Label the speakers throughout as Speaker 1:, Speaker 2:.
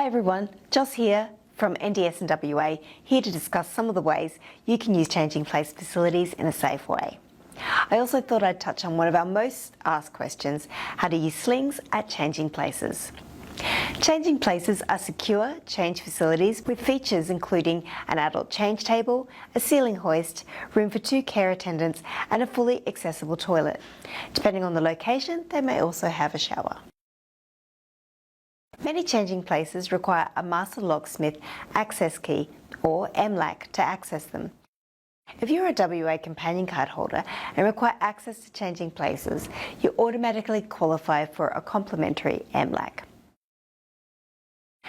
Speaker 1: Hi everyone, Joss here from NDS and WA, here to discuss some of the ways you can use changing place facilities in a safe way. I also thought I'd touch on one of our most asked questions, how to use slings at changing places. Changing places are secure change facilities with features including an adult change table, a ceiling hoist, room for 2 care attendants and a fully accessible toilet. Depending on the location, they may also have a shower. Many changing places require a master locksmith access key or MLAC to access them. If you're a WA companion card holder and require access to changing places, you automatically qualify for a complimentary MLAC.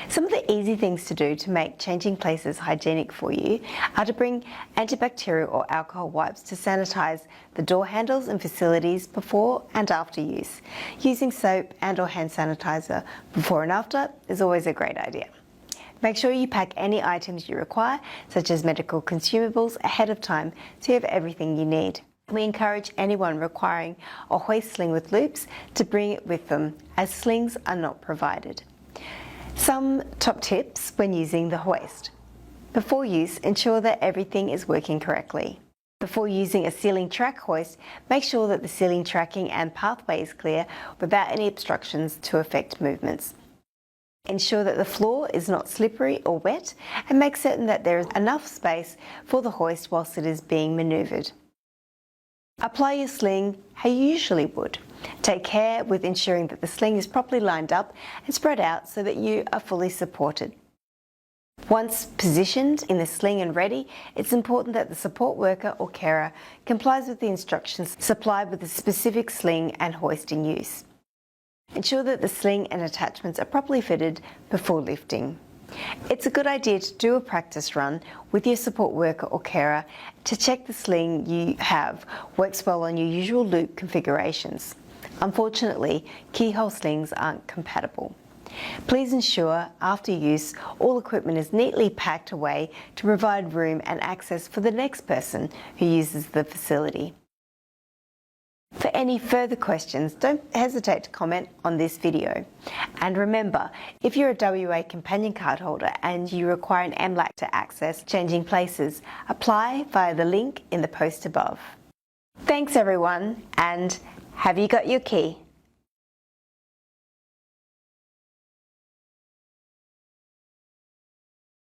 Speaker 1: Some of the easy things to do to make changing places hygienic for you are to bring antibacterial or alcohol wipes to sanitize the door handles and facilities before and after use. Using soap and/or hand sanitizer before and after is always a great idea. Make sure you pack any items you require, such as medical consumables, ahead of time so you have everything you need. We encourage anyone requiring a hoist sling with loops to bring it with them, as slings are not provided. Some top tips when using the hoist. Before use, ensure that everything is working correctly. Before using a ceiling track hoist, make sure that the ceiling tracking and pathway is clear without any obstructions to affect movements. Ensure that the floor is not slippery or wet and make certain that there is enough space for the hoist whilst it is being manoeuvred. Apply your sling how you usually would. Take care with ensuring that the sling is properly lined up and spread out so that you are fully supported. Once positioned in the sling and ready, it's important that the support worker or carer complies with the instructions supplied with the specific sling and hoist in use. Ensure that the sling and attachments are properly fitted before lifting. It's a good idea to do a practice run with your support worker or carer to check the sling you have works well on your usual loop configurations. Unfortunately, keyhole slings aren't compatible. Please ensure, after use, all equipment is neatly packed away to provide room and access for the next person who uses the facility. For any further questions, don't hesitate to comment on this video. And remember, if you're a WA companion card holder and you require an MLAC to access changing places, apply via the link in the post above. Thanks everyone, and have you got your key?